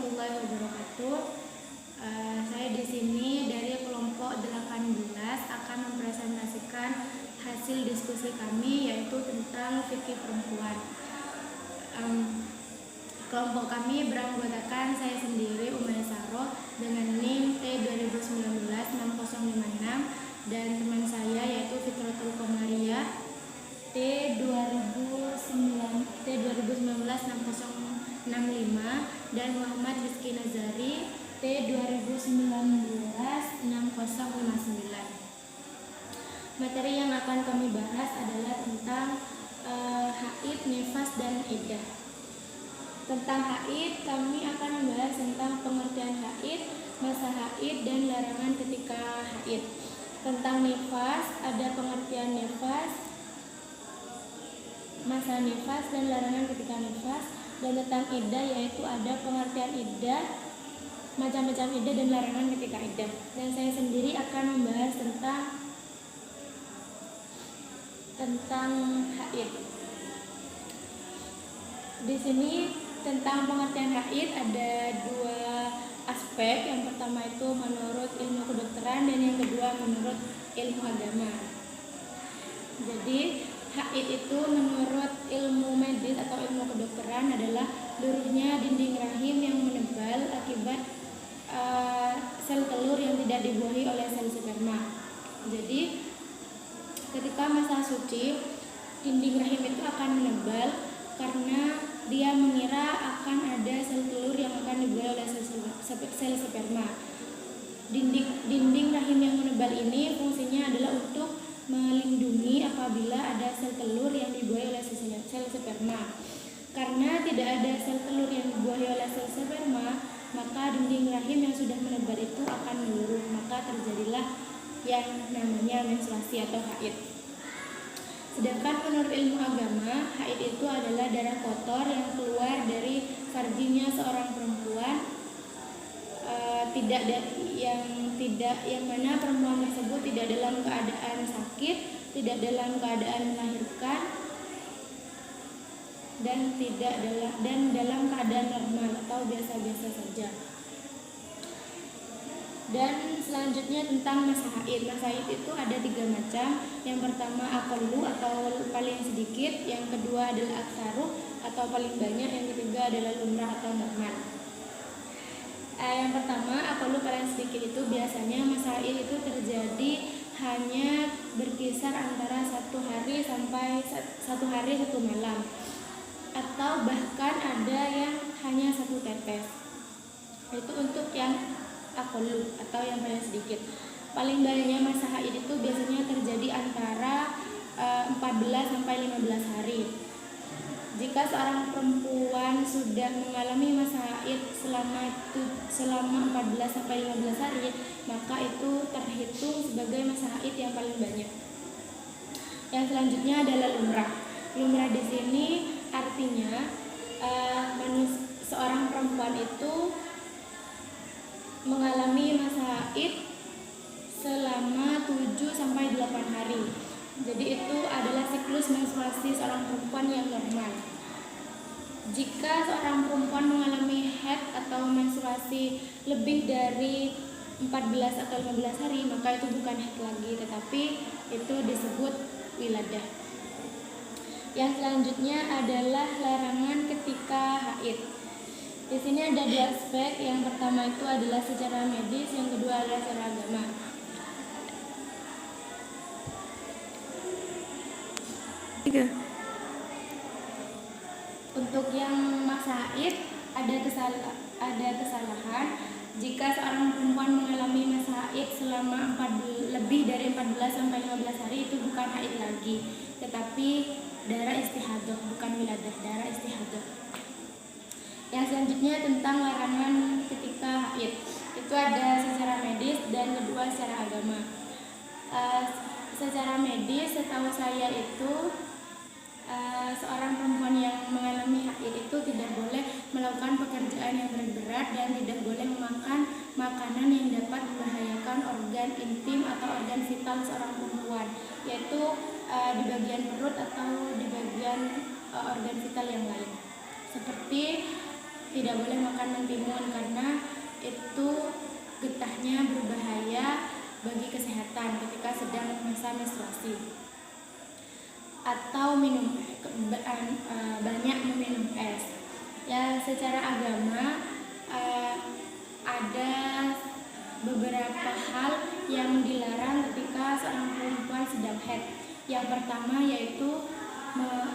warahmatullahi wabarakatuh. Saya di sini dari kelompok 18 akan mempresentasikan hasil diskusi kami, yaitu tentang fikih perempuan. Kelompok kami beranggotakan saya sendiri, Umayyah Saroh, dengan NIM T2019-6056, dan teman saya yaitu Fitratul Qomariyah T2019-6065, dan Muhammad Rizky Nazari T2019-6059. Materi yang akan kami bahas adalah tentang haid, nifas, dan iddah. Tentang haid, kami akan membahas tentang pengertian haid, masa haid, dan larangan ketika haid. Tentang nifas, ada pengertian nifas, masa nifas, dan larangan ketika nifas. Dan tentang iddah, yaitu ada pengertian iddah, macam-macam iddah, dan larangan ketika iddah. Dan saya sendiri akan membahas tentang haid. Di sini tentang pengertian haid ada dua aspek. Yang pertama itu menurut ilmu kedokteran, dan yang kedua menurut ilmu agama. Jadi haid itu menurut ilmu medis atau ilmu kedokteran adalah luruhnya dinding rahim yang menebal akibat sel telur yang tidak dibuahi oleh sel sperma. Jadi ketika masa suci, dinding rahim itu akan menebal karena dia mengira akan ada sel telur yang akan dibuahi oleh sel sperma. Dinding rahim yang menebal ini fungsinya adalah untuk melindungi apabila ada sel telur yang dibuahi oleh sel sperma. Karena tidak ada sel telur yang dibuahi oleh sel sperma, maka dinding rahim yang sudah menebal itu akan meluruh, maka terjadilah yang namanya menstruasi atau haid. Sedangkan menurut ilmu agama, haid itu adalah darah kotor yang keluar dari farjinya seorang perempuan, yang mana perempuan tersebut tidak dalam keadaan sakit, tidak dalam keadaan melahirkan, dan dalam keadaan normal atau biasa-biasa saja. Dan selanjutnya tentang masa haid. Masa haid itu ada 3 macam. Yang pertama aqallu atau paling sedikit, yang kedua adalah aktsaru atau paling banyak, yang ketiga adalah lumrah atau normal. Yang pertama aqallu paling sedikit itu biasanya masa haid itu terjadi hanya berkisar antara 1 hari sampai 1 hari 1 malam, atau bahkan ada yang hanya 1 tetes. Itu untuk yang aqallu atau yang paling sedikit. Paling banyaknya masa haid itu biasanya terjadi antara 14 sampai 15 hari. Jika seorang perempuan sudah mengalami masa haid selama 14 sampai 15 hari, maka itu terhitung sebagai masa haid yang paling banyak. Yang selanjutnya adalah lumrah. Lumrah di sini artinya seorang perempuan itu mengalami masa haid selama 7 sampai 8 hari. Jadi itu adalah siklus menstruasi seorang perempuan yang normal. Jika seorang perempuan mengalami haid atau menstruasi lebih dari 14 atau 15 hari, maka itu bukan haid lagi, tetapi itu disebut wiladah. Yang selanjutnya adalah larangan ketika haid. Di sini ada 2 aspek. Yang pertama itu adalah secara medis, yang kedua adalah secara agama. Untuk yang masa haid ada kesalahan jika seorang perempuan mengalami masa haid selama lebih dari 14 sampai 15 hari, itu bukan haid lagi, tetapi darah istihadah, bukan wiladah, darah istihadah. Yang selanjutnya tentang larangan ketika haid. Itu ada secara medis dan kedua secara agama. Secara medis, setahu saya itu seorang perempuan yang mengalami haid itu tidak boleh melakukan pekerjaan yang berat dan tidak boleh memakan makanan yang dapat membahayakan organ intim atau organ vital seorang perempuan, yaitu di bagian perut atau di bagian organ vital yang lain, seperti tidak boleh makan mentimun karena itu getahnya berbahaya bagi kesehatan ketika sedang masa menstruasi, atau banyak meminum es. Ya, secara agama ada beberapa hal yang dilarang ketika seorang perempuan sedang haid. Yang pertama yaitu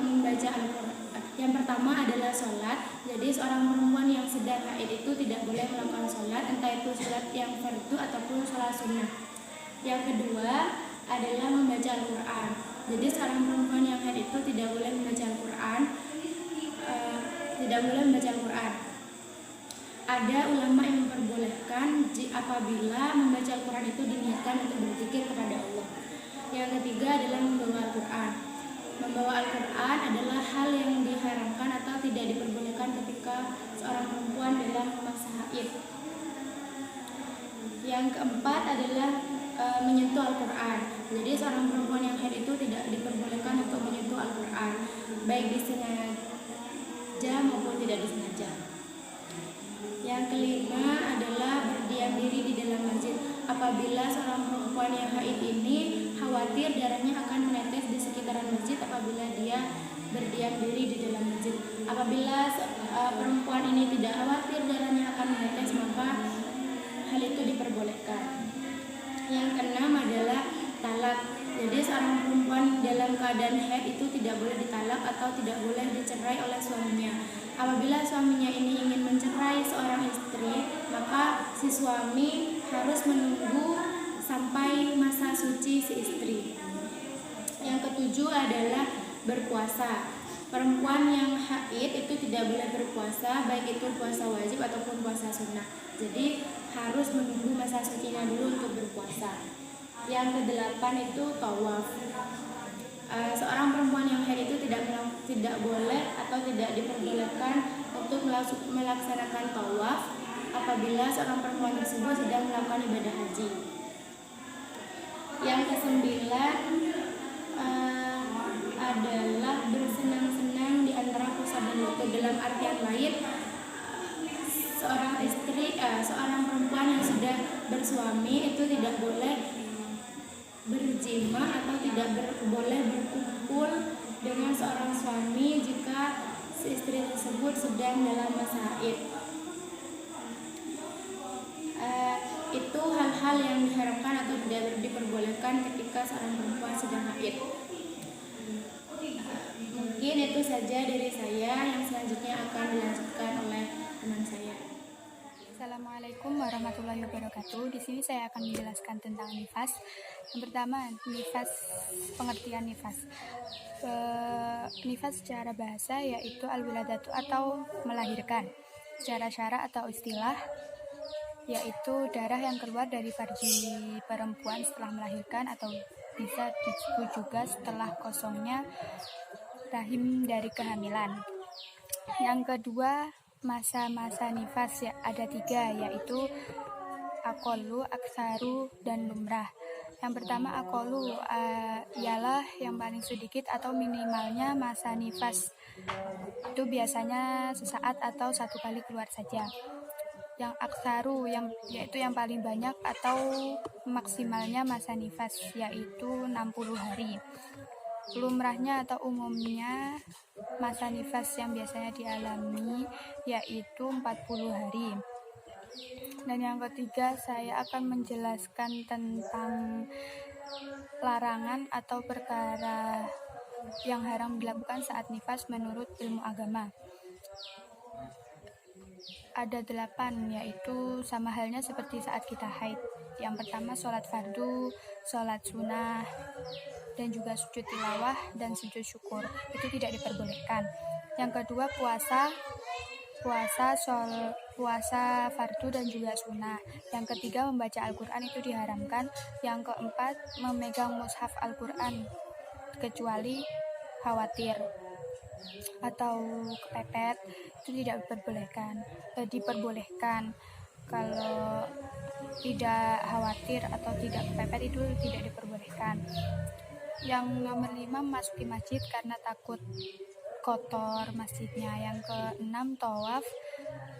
membaca Al-Quran. Yang pertama adalah sholat. Jadi seorang perempuan yang sedang haid itu tidak boleh melakukan sholat, entah itu sholat yang fardu ataupun sholat sunnah. Yang kedua adalah membaca Al-Quran. Jadi seorang perempuan yang haid itu tidak boleh membaca Al-Quran. Ada ulama yang memperbolehkan apabila membaca Al-Quran itu diniatkan untuk berzikir kepada Allah. Yang ketiga adalah membawa Al-Quran. Membawa Al-Quran adalah hal yang diharamkan atau tidak diperbolehkan ketika seorang perempuan dalam masa haid. Yang keempat adalah menyentuh Al-Quran. Jadi seorang perempuan yang haid itu tidak diperbolehkan untuk menyentuh Al-Quran, baik disengaja maupun tidak disengaja. Yang kelima adalah berdiam diri di dalam masjid. Apabila seorang perempuan yang haid ini khawatir darahnya akan menetes di sekitaran masjid apabila dia berdiam diri di dalam masjid. Apabila perempuan ini tidak khawatir darahnya akan menetes, maka hal itu diperbolehkan. Yang keenam adalah talak. Jadi seorang perempuan dalam keadaan haid itu tidak boleh ditalak atau tidak boleh dicerai oleh suaminya. Apabila suaminya ini ingin mencerai seorang istri, maka si suami harus menunggu sampai masa suci si istri. Yang ketujuh adalah berpuasa. Perempuan yang haid itu tidak boleh berpuasa, baik itu puasa wajib ataupun puasa sunnah. Jadi harus menunggu masa sucinya dulu untuk berpuasa. Yang kedelapan itu tawaf. Seorang perempuan yang haid itu tidak boleh atau tidak diperbolehkan untuk melaksanakan tawaf apabila seorang perempuan tersebut sedang melakukan ibadah haji. Yang kesembilan adalah bersenang-senang di antara puasa dan waktu. Dalam artian lain, seorang perempuan yang sudah bersuami itu tidak boleh berjima atau tidak boleh berkumpul dengan seorang suami jika si istri tersebut sedang dalam masa haid. Itu hal-hal yang diharapkan atau tidak diperbolehkan ketika seorang perempuan sedang haid. Mungkin itu saja dari saya, yang selanjutnya akan dilanjutkan oleh teman saya. Assalamualaikum warahmatullahi wabarakatuh. Di sini saya akan menjelaskan tentang nifas. Yang pertama, nifas, pengertian nifas. Nifas secara bahasa yaitu al-wiladatu atau melahirkan. Secara syara atau istilah yaitu darah yang keluar dari farji perempuan setelah melahirkan, atau bisa disebut juga setelah kosongnya rahim dari kehamilan. Yang kedua, masa-masa nifas ya ada 3, yaitu akolu, aksaru, dan lumrah. Yang pertama akolu ialah yang paling sedikit atau minimalnya masa nifas. Itu biasanya sesaat atau 1 kali keluar saja. Yang aksaru yaitu yang paling banyak atau maksimalnya masa nifas, yaitu 60 hari. Lumrahnya atau umumnya masa nifas yang biasanya dialami yaitu 40 hari. Dan yang ketiga, saya akan menjelaskan tentang larangan atau perkara yang haram dilakukan saat nifas menurut ilmu agama. Ada 8, yaitu sama halnya seperti saat kita haid. Yang pertama, sholat fardu, sholat sunnah, dan juga sujud tilawah dan sujud syukur. Itu tidak diperbolehkan. Yang kedua, puasa fardu dan juga sunnah. Yang ketiga, membaca Al-Quran itu diharamkan. Yang keempat, memegang mushaf Al-Quran kecuali khawatir atau kepepet, itu tidak diperbolehkan. Kalau tidak khawatir atau tidak kepepet itu tidak diperbolehkan. Yang nomor 5, memasuki masjid karena takut kotor masjidnya. Yang keenam tawaf,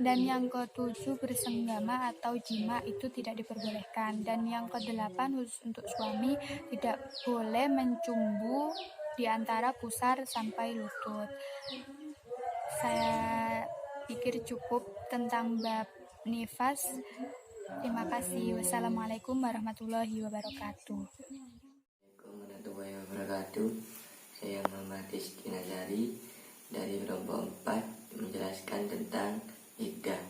dan yang ketujuh bersenggama atau jima itu tidak diperbolehkan. Dan yang kedelapan khusus untuk suami tidak boleh mencumbu di antara pusar sampai lutut. Saya pikir cukup tentang bab nifas. Terima kasih. Wassalamualaikum warahmatullahi wabarakatuh. Assalamualaikum warahmatullahi wabarakatuh. Saya Muhammad Rizky Nazari dari kelompok 4 menjelaskan tentang iddah.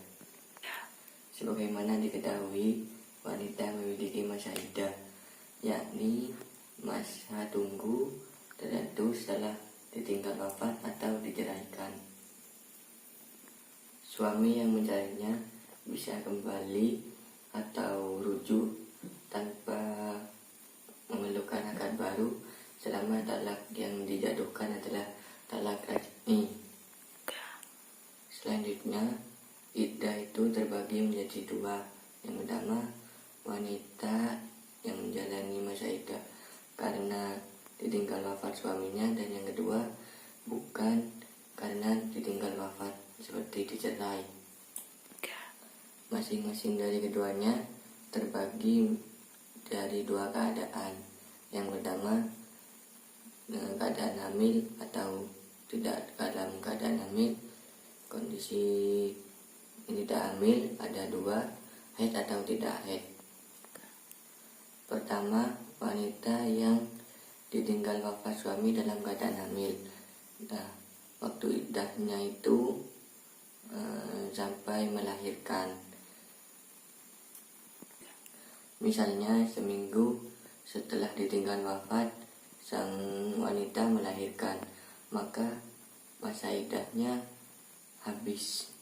Sebagaimana diketahui, wanita memiliki masa iddah, yakni masa tunggu tertentu setelah ditinggal wafat atau diceraikan. Suami yang mencarinya bisa kembali atau rujuk tanpa memerlukan akad baru selama talak yang dijatuhkan adalah talak raj'i. Selanjutnya, iddah itu terbagi menjadi dua. Yang pertama, wanita yang menjalani masa iddah karena ditinggal wafat suaminya, dan yang kedua bukan karena ditinggal wafat seperti dicerai. Masing-masing dari keduanya terbagi dari dua keadaan. Yang pertama, keadaan hamil atau tidak dalam keadaan hamil. Kondisi tidak hamil ada dua, haid atau tidak haid. Pertama, wanita yang ditinggal wafat suami dalam keadaan hamil. Nah, waktu iddahnya itu sampai melahirkan. Misalnya seminggu setelah ditinggal wafat sang wanita melahirkan, maka masa iddahnya habis.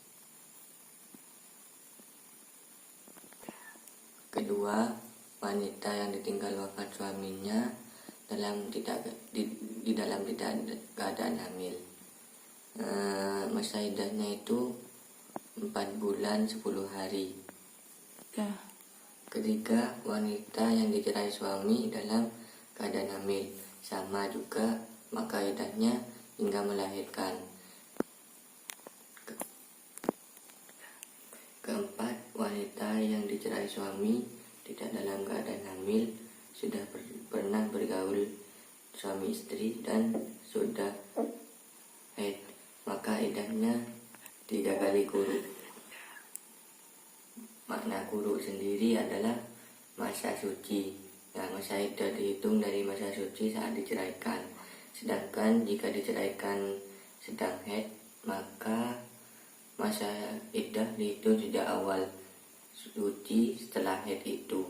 Kedua, wanita yang ditinggal wafat suaminya dalam tidak keadaan hamil. Masa iddahnya itu 4 bulan 10 hari. Ketiga, wanita yang dicerai suami dalam keadaan hamil, sama juga maka iddahnya hingga melahirkan. Keempat, wanita yang dicerai suami tidak dalam keadaan hamil, sudah pernah bergaul suami istri dan sudah haid, maka iddahnya 3 kali quru. Makna quru sendiri adalah masa suci. Nah, masa iddah dihitung dari masa suci saat diceraikan. Sedangkan jika diceraikan sedang haid, maka masa iddah dihitung sejak awal suci setelah haid itu.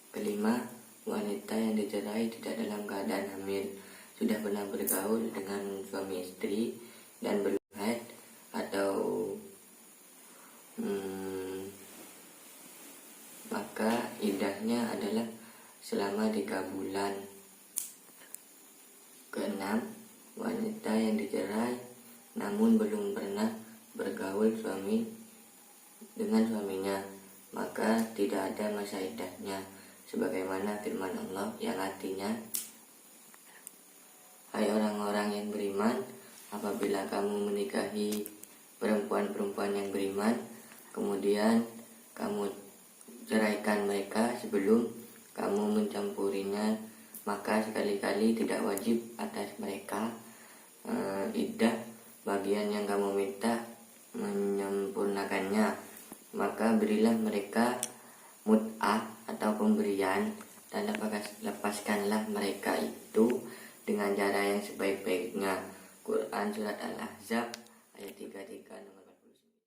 Kelima, wanita yang dicerai tidak dalam keadaan hamil, sudah pernah bergaul dengan suami istri dan belum haid atau maka iddahnya adalah selama 3 bulan. Keenam, wanita yang dicerai namun belum pernah bergaul dengan suaminya, maka tidak ada masa iddahnya, sebagaimana firman Allah yang artinya, hai orang-orang yang beriman, apabila kamu menikahi perempuan-perempuan yang beriman, kemudian kamu ceraikan mereka sebelum kamu mencampurinya, maka sekali-kali tidak wajib atas mereka iddah bagian yang kamu minta menyempurnakannya. Maka berilah mereka mut'ah atau pemberian, dan lepaskanlah mereka itu dengan cara yang sebaik-baiknya. Quran Surat Al-Ahzab ayat 33 nomor